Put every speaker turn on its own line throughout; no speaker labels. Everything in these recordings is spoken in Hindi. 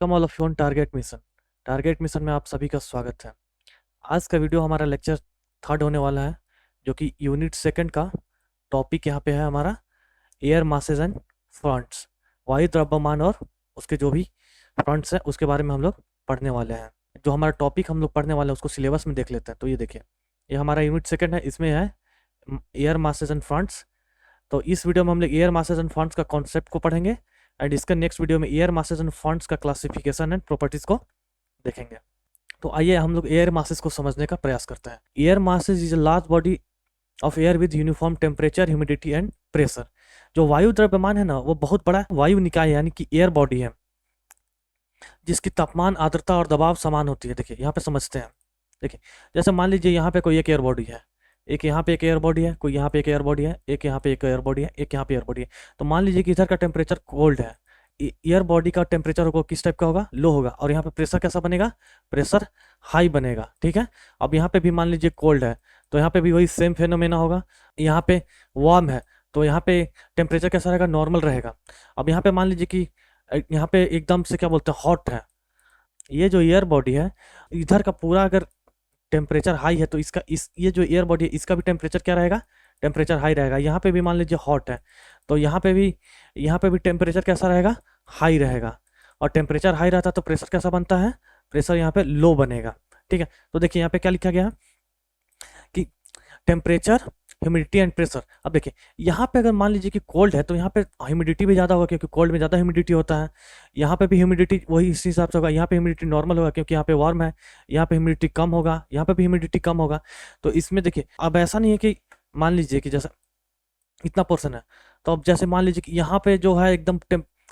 Welcome all of you on target mission. Target mission में आप सभी का स्वागत है। आज का वीडियो हमारा लेक्चर थर्ड होने वाला है, जो कि यूनिट सेकंड का टॉपिक यहाँ पे है हमारा एयर मासेज एंड फ्रंट्स। वायु द्रव्यमान और उसके जो भी फ्रंट्स हैं उसके बारे में हम लोग पढ़ने वाले हैं। जो हमारा टॉपिक हम लोग पढ़ने वाले हैं उसको सिलेबस में देख लेते हैं। तो ये देखिए, ये हमारा यूनिट सेकंड है, इसमें है एयर मासेज एंड फ्रंट्स। तो इस वीडियो में हम लोग एयर मासेज एंड फ्रंट्स का कॉन्सेप्ट को पढ़ेंगे एंड इसका नेक्स्ट वीडियो में एयर मासेज एंड फॉन्ट्स का क्लासिफिकेशन एंड प्रॉपर्टीज को देखेंगे। तो आइए हम लोग एयर मासेज को समझने का प्रयास करते हैं। Air masses is a large body of air with uniform temperature, humidity and pressure. जो वायु द्रव्यमान है ना, वो बहुत बड़ा वायु निकाय यानी कि एयर बॉडी है, जिसकी तापमान, आर्द्रता और दबाव समान होती है। देखिए यहाँ पे समझते हैं। देखिए जैसे मान लीजिए यहाँ पे कोई एक एयर बॉडी है, एक यहाँ पे एक एयर बॉडी है, कोई यहाँ पे एक एयर बॉडी है, एक यहाँ पे एक एयर बॉडी है, एक यहाँ पे एयर बॉडी है। तो मान लीजिए कि इधर का टेम्परेचर कोल्ड है, एयर बॉडी का टेम्परेचर होगा किस टाइप का होगा, लो होगा, और यहाँ पे प्रेशर कैसा बनेगा, प्रेशर हाई बनेगा। ठीक है, अब यहाँ पे भी मान लीजिए कोल्ड है तो यहाँ पे भी वही सेम फेनोमेना होगा। यहाँ पे वार्म है तो यहाँ पे टेम्परेचर कैसा रहेगा, नॉर्मल रहेगा। अब यहाँ पे मान लीजिए कि यहाँ पे एकदम से क्या बोलते हैं, हॉट है। ये जो एयर बॉडी है, इधर का पूरा अगर टेम्परेचर हाई है तो इसका ये जो एयर बॉडी है इसका भी टेम्परेचर क्या रहेगा, टेम्परेचर हाई रहेगा। यहाँ पे भी मान लीजिए हॉट है तो यहाँ पे भी टेम्परेचर कैसा रहेगा, हाई रहेगा। और टेम्परेचर हाई रहता है तो प्रेशर कैसा बनता है, प्रेशर यहाँ पे लो बनेगा। ठीक है, तो देखिए यहाँ पे क्या लिखा गया है कि टेम्परेचर, ह्यूमिडिटी एंड प्रेशर। अब देखिए यहाँ पे अगर मान लीजिए कि कोल्ड है तो यहाँ पे ह्यूमिडिटी भी ज़्यादा होगा, क्योंकि कोल्ड में ज़्यादा ह्यूमिडिटी होता है। यहाँ पे भी ह्यूमिडिटी वही इसी हिसाब से होगा। यहाँ पे ह्यूमिडिटी नॉर्मल होगा क्योंकि यहाँ पे वार्म है, यहाँ पे ह्यूमिडिटी कम होगा, यहाँ पे भी ह्यूमिडिटी कम होगा। तो इसमें देखिए अब ऐसा नहीं है कि मान लीजिए कि जैसा इतना पोर्सन है, तो अब जैसे मान लीजिए कि यहाँ पे जो है एकदम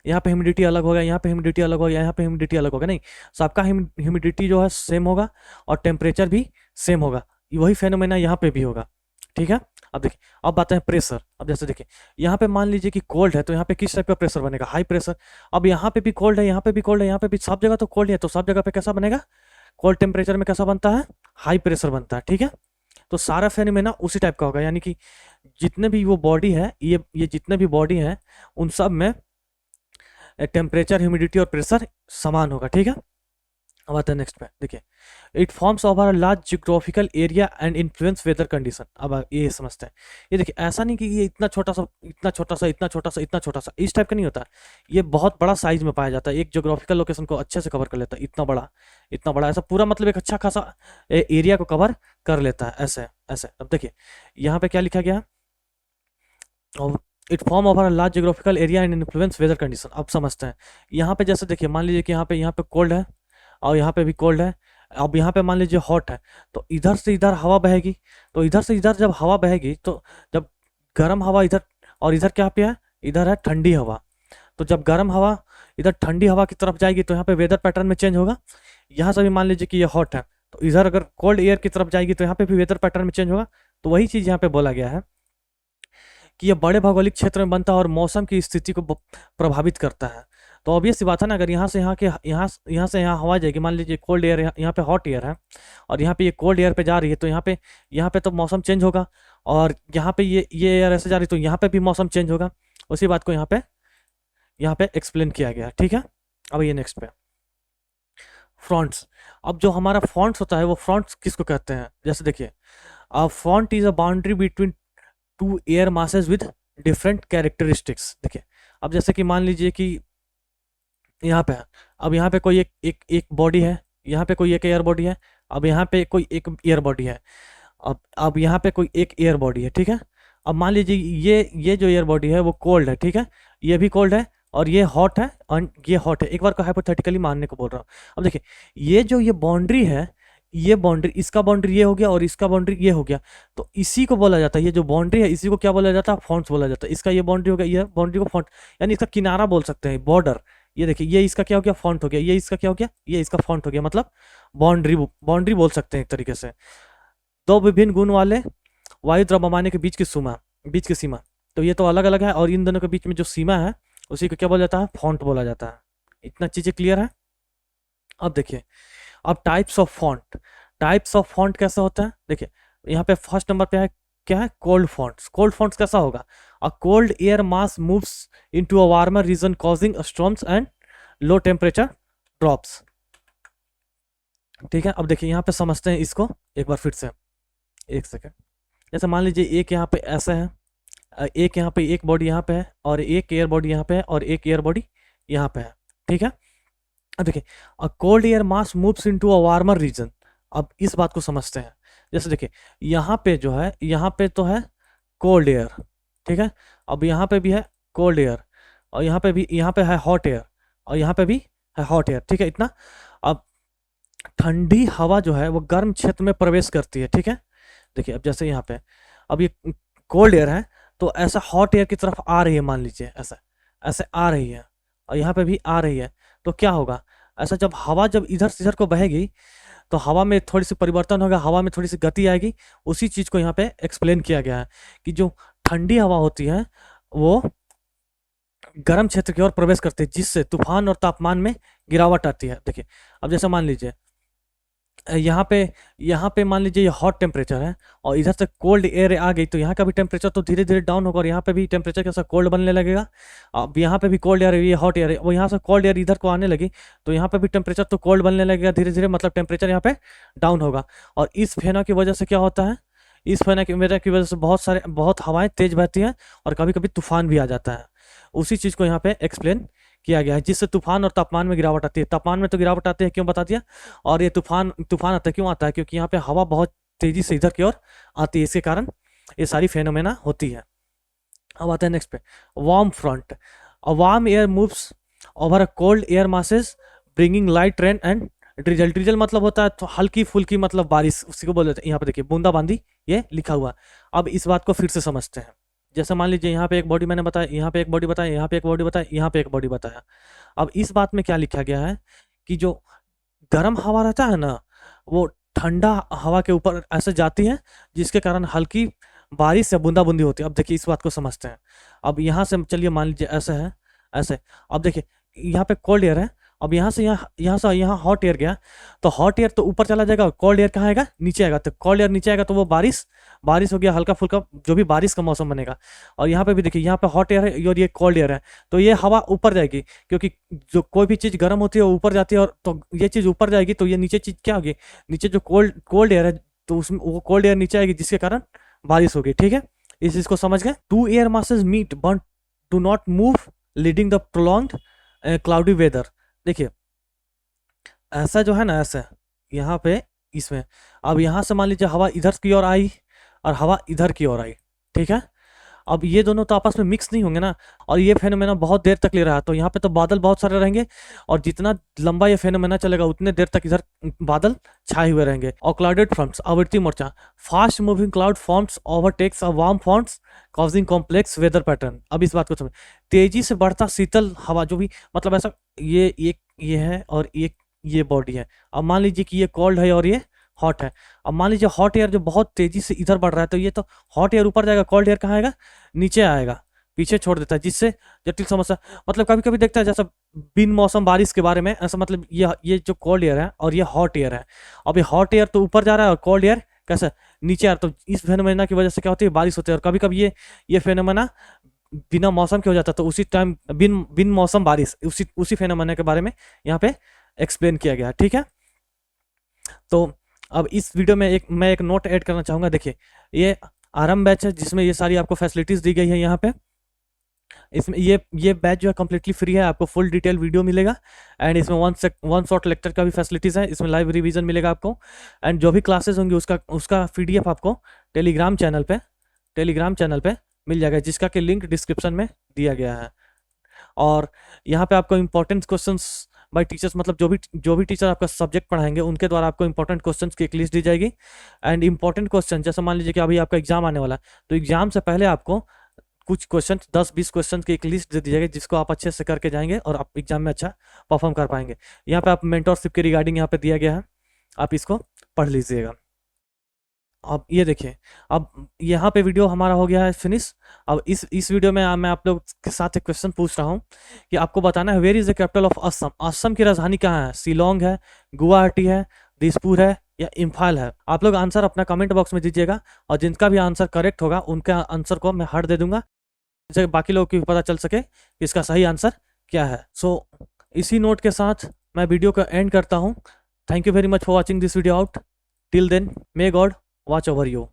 यहाँ पे ह्यूमिडिटी अलग होगा, यहाँ पे ह्यूमिडिटी अलग होगा, यहाँ पे ह्यूमिडिटी अलग होगा, नहीं, सबका ह्यूमिडिटी जो है सेम होगा और टेम्परेचर भी सेम होगा। वही फेनोमेना यहाँ पे भी होगा। ठीक है, अब देखिए अब बात है प्रेशर। अब जैसे देखिए यहाँ पे मान लीजिए कि कोल्ड है तो यहाँ पे किस टाइप का प्रेशर बनेगा, हाई प्रेशर। अब यहाँ पे भी कोल्ड है, यहाँ पे भी कोल्ड है, यहाँ पे भी, सब जगह तो कोल्ड है, तो सब जगह पे कैसा बनेगा, कोल्ड टेम्परेचर में कैसा बनता है, हाई प्रेशर बनता है। ठीक है, तो सारा फेनोमेना उसी टाइप का होगा, यानी कि जितने भी वो बॉडी है, ये जितने भी बॉडी है उन सब में टेम्परेचर, ह्यूमिडिटी और प्रेशर समान होगा। ठीक है, अब आता है नेक्स्ट पे। देखिए it forms over a large geographical area and influence weather condition. अब ये समझते हैं। ये देखिए ऐसा नहीं कि ये इतना छोटा सा, इतना छोटा सा, इतना छोटा सा, इतना छोटा सा, इस टाइप का नहीं होता। ये बहुत बड़ा साइज में पाया जाता है, एक जियोग्राफिकल लोकेशन को अच्छे से कवर कर लेता है। इतना बड़ा, इतना बड़ा, ऐसा पूरा मतलब एक अच्छा खासा एरिया को कवर कर लेता है, ऐसे ऐसे। अब देखिए यहाँ पे क्या लिखा गया, it form over a large geographical area and influence weather condition. अब समझते हैं। यहाँ पे जैसे देखिए मान लीजिए कि यहाँ पे कोल्ड है और यहाँ पे भी कोल्ड है। अब यहाँ पे मान लीजिए हॉट है तो इधर से इधर हवा बहेगी, तो इधर से इधर जब हवा बहेगी तो जब गर्म हवा इधर, और इधर क्या पे है, इधर है ठंडी हवा। तो जब गर्म हवा इधर ठंडी हवा की तरफ जाएगी तो यहाँ पे वेदर पैटर्न में चेंज होगा। यहाँ से भी मान लीजिए कि ये हॉट है तो इधर अगर कोल्ड एयर की तरफ जाएगी तो यहाँ पे भी वेदर पैटर्न में चेंज होगा। तो वही चीज़ यहाँ पे बोला गया है कि ये बड़े भौगोलिक क्षेत्र में बनता है और मौसम की स्थिति को प्रभावित करता है। तो ऑब्वियस सी बात है ना, अगर यहाँ से यहाँ से यहाँ हवा जाएगी, मान लीजिए कोल्ड एयर, यहाँ पे हॉट एयर है और यहाँ पे ये कोल्ड एयर पे जा रही है, तो यहाँ पे तो मौसम चेंज होगा। और यहाँ पे ये एयर ऐसे जा रही है तो यहाँ पे भी मौसम चेंज होगा। उसी बात को यहाँ पे एक्सप्लेन किया गया। ठीक है, अब ये नेक्स्ट पे फ्रंट्स। अब जो हमारा फ्रंट्स होता है वो फ्रंट्स किसको कहते हैं, जैसे देखिए front is a boundary between two air masses with different characteristics. देखिए अब जैसे कि मान लीजिए कि यहाँ पे है, अब यहाँ पे कोई एक बॉडी है, यहाँ पे कोई एक एयर बॉडी है, अब यहाँ पे कोई एक एयर बॉडी है, अब यहाँ पे कोई एक एयर बॉडी है। ठीक है, अब मान लीजिए ये जो एयर बॉडी है वो कोल्ड है। ठीक है, ये भी कोल्ड है और ये हॉट है और ये हॉट है। एक बार को हाइपोथेटिकली मानने को बोल रहा हूँ। अब देखिए ये जो ये बाउंड्री है, ये बाउंड्री, इसका बाउंड्री ये हो गया और इसका बाउंड्री ये हो गया, तो इसी को बोला जाता है, ये जो बाउंड्री है इसी को क्या बोला जाता है, फ्रंट्स बोला जाता है। इसका ये बाउंड्री हो गया, ये बाउंड्री को फ्रंट, यानी इसका किनारा बोल सकते हैं, बॉर्डर। ये देखिए ये इसका क्या हो गया, फ्रंट हो गया, ये इसका क्या हो गया, ये इसका फ्रंट हो गया, मतलब बाउंड्री बोल सकते हैं एक तरीके से। दो विभिन्न गुण वाले वायु द्रव्यमान के बीच की सीमा, तो ये तो अलग अलग है और इन दोनों के बीच में जो सीमा है उसी को क्या बोला जाता है, फ्रंट बोला जाता है। इतना चीजें क्लियर है। अब देखिए अब टाइप्स ऑफ फॉन्ट कैसा होता है। देखिए यहाँ पे फर्स्ट नंबर पे है क्या है, कोल्ड फॉन्ट्स कैसा होगा, a cold air mass moves into a warmer region causing storms and low temperature drops. ठीक है, अब देखिए यहाँ पे समझते हैं इसको एक बार फिर से। एक सेकेंड, जैसे मान लीजिए एक यहाँ पे ऐसा है, एक यहाँ पे एक बॉडी यहाँ पे है और एक एयर बॉडी यहाँ पे है और एक एयर बॉडी यहाँ पे है। ठीक है, अब देखिए a cold air mass moves into a warmer region. अब इस बात को समझते हैं। जैसे देखिए यहाँ पे जो है, यहाँ पे तो है कोल्ड एयर, ठीक है, अब यहाँ पे भी है कोल्ड एयर और यहाँ पे भी, यहाँ पे है हॉट एयर और यहाँ पे भी है हॉट एयर। ठीक है, इतना। अब ठंडी हवा जो है वो गर्म क्षेत्र में प्रवेश करती है। ठीक है, देखिए अब जैसे यहाँ पे अब ये कोल्ड एयर है तो ऐसा हॉट एयर की तरफ आ रही है, मान लीजिए ऐसा ऐसे आ रही है और यहाँ पे भी आ रही है। तो क्या होगा, ऐसा जब हवा जब इधर से इधर को बहेगी तो हवा में थोड़ी सी परिवर्तन होगा, हवा में थोड़ी सी गति आएगी। उसी चीज़ को यहाँ पे एक्सप्लेन किया गया है कि जो ठंडी हवा होती है वो गर्म क्षेत्र की ओर प्रवेश करती है, जिससे तूफान और तापमान में गिरावट आती है। देखिए अब जैसे मान लीजिए यहाँ पे मान लीजिए ये हॉट टेम्परेचर है और इधर से कोल्ड एयर आ गई तो यहाँ का भी टेम्परेचर तो धीरे धीरे डाउन होगा और यहाँ पे भी टेम्परेचर कैसा कोल्ड बनने लगेगा। अब यहाँ पे भी कोल्ड एयर, ये हॉट एयर है, वो यहाँ से कोल्ड एयर इधर को आने लगी तो यहाँ पे भी टेम्परेचर तो कोल्ड बनने लगेगा धीरे धीरे, मतलब टेम्परेचर यहाँ पे डाउन होगा। और इस फेना की वजह से क्या होता है, इस फेना की वजह से बहुत हवाएं तेज बहती हैं और कभी कभी तूफान भी आ जाता है। उसी चीज़ को यहाँ पे एक्सप्लेन किया गया है, जिससे तूफान और तापमान में गिरावट आती है। तापमान में तो गिरावट आती है, क्यों बता दिया। और ये तूफान आता है, क्यों आता है, क्योंकि यहाँ पे हवा बहुत तेजी से इधर की ओर आती है, इसके कारण ये सारी फेनोमेना होती है। अब आता है नेक्स्ट पे, warm front. A warm air moves over a cold air masses bringing light rain and drizzle. Drizzle मतलब होता है तो हल्की फुल्की, मतलब बारिश, उसी को बोलते हैं। यहाँ पे देखिए बूंदाबांदी ये लिखा हुआ। अब इस बात को फिर से समझते हैं। जैसे मान लीजिए यहाँ पे एक बॉडी मैंने बताया, यहाँ पे एक बॉडी बताया, यहाँ पे एक बॉडी बताया, यहाँ पे एक बॉडी बताया। अब इस बात में क्या लिखा गया है कि जो गर्म हवा रहता है ना वो ठंडा हवा के ऊपर ऐसे जाती है, जिसके कारण हल्की बारिश या बूंदाबूंदी होती है। अब देखिए इस बात को समझते हैं। अब यहाँ से चलिए मान लीजिए ऐसे है, ऐसे। अब देखिए यहाँ पे कोल्ड एयर है, अब यहाँ से यहाँ हॉट एयर गया तो हॉट एयर तो ऊपर चला जाएगा, कोल्ड एयर कहाँ आएगा, नीचे आएगा। तो कोल्ड एयर नीचे आएगा तो वो बारिश हो गया, हल्का फुल्का जो भी बारिश का मौसम बनेगा। और यहाँ पे भी देखिए यहाँ पे हॉट एयर है और ये कोल्ड एयर है, तो ये हवा ऊपर जाएगी, क्योंकि जो कोई भी चीज़ गर्म होती है वो ऊपर जाती है, और तो ये चीज़ ऊपर जाएगी तो ये नीचे चीज़ क्या होगी, नीचे जो कोल्ड एयर है तो उसमें वो कोल्ड एयर नीचे आएगी, जिसके कारण बारिश होगी। ठीक है, इस चीज़ को समझ गए। Two air masses meet but do not move leading the prolonged cloudy weather. देखिए ऐसा जो है ना, ऐसा यहाँ पे इसमें, अब यहाँ से मान लीजिए हवा इधर की ओर आई और हवा इधर की ओर आई। ठीक है, अब ये दोनों तो आपस में मिक्स नहीं होंगे ना, और ये फेनोमेना बहुत देर तक ले रहा है, तो यहाँ पे तो बादल बहुत सारे रहेंगे और जितना लंबा ये फेनोमेना चलेगा उतने देर तक इधर बादल छाए हुए रहेंगे। और क्लाउडेड फ्रंट्स, आवृत्ति मोर्चा। Fast moving cloud forms overtakes a warm fronts causing complex weather pattern. अब इस बात को समझ, तेजी से बढ़ता शीतल हवा जो भी, मतलब ऐसा ये है और ये बॉडी है। अब मान लीजिए कि ये कोल्ड है और ये हॉट है। अब मान लीजिए हॉट एयर जो बहुत तेजी से इधर बढ़ रहा है, तो ये तो हॉट एयर ऊपर जाएगा, कोल्ड एयर कहाँ आएगा, नीचे आएगा, पीछे छोड़ देता है, जिससे जटिल समस्या। मतलब कभी कभी देखता है जैसा बिन मौसम बारिश के बारे में, ऐसा मतलब ये जो कोल्ड एयर है और ये हॉट एयर है। अब ये हॉट एयर तो ऊपर जा रहा है और कोल्ड एयर कैसा नीचे आ रहा है, तो इस फेनोमेना की वजह से क्या होती है, बारिश होती है। और कभी कभी ये फेनोमेना बिना मौसम के हो जाता है, तो उसी टाइम बिन मौसम बारिश, उसी फेनोमेना के बारे में यहाँ पे एक्सप्लेन किया गया। ठीक है, तो अब इस वीडियो में मैं एक नोट ऐड करना चाहूँगा। देखिए ये आरंभ बैच है जिसमें ये सारी आपको फैसिलिटीज़ दी गई है। यहाँ पे इसमें ये बैच जो है कम्प्लीटली फ्री है, आपको फुल डिटेल वीडियो मिलेगा एंड इसमें वन शॉट लेक्चर का भी फैसिलिटीज़ है, इसमें लाइव रिवीजन मिलेगा आपको एंड जो भी क्लासेस होंगी उसका PDF आपको टेलीग्राम चैनल पे मिल जाएगा, जिसका कि लिंक डिस्क्रिप्शन में दिया गया है। और यहाँ पे आपको इंपॉर्टेंट क्वेश्चंस बाय टीचर्स, मतलब जो भी टीचर आपका सब्जेक्ट पढ़ाएंगे उनके द्वारा आपको इंपॉर्टेंट क्वेश्चंस की एक लिस्ट दी जाएगी। एंड इंपॉर्टेंट क्वेश्चन जैसे मान लीजिए कि अभी आपका एग्जाम आने वाला है, तो एग्जाम से पहले आपको कुछ क्वेश्चन 10-20 क्वेश्चन की एक लिस्ट दे दी जाएगी, जिसको आप अच्छे से करके जाएंगे और आप एग्जाम में अच्छा परफॉर्म कर पाएंगे। यहाँ पे आप मेंटरशिप के रिगार्डिंग यहाँ पे दिया गया है, आप इसको पढ़ लीजिएगा। अब ये देखिए, अब यहाँ पे वीडियो हमारा हो गया है फिनिश। अब इस वीडियो में मैं आप लोग के साथ एक क्वेश्चन पूछ रहा हूँ कि आपको बताना है where is the capital of Assam. Assam की राजधानी कहाँ है, शिलोंग है, गुवाहाटी है, दिसपुर है या इम्फाल है। आप लोग आंसर अपना कमेंट बॉक्स में दीजिएगा और जिनका भी आंसर करेक्ट होगा उनका आंसर को मैं हार्ट दे दूंगा, जिससे बाकी लोगों को भी पता चल सके कि इसका सही आंसर क्या है। सो इसी नोट के साथ मैं वीडियो का एंड करता हूँ। Thank you very much for watching this video out. Till then, may God watch over you.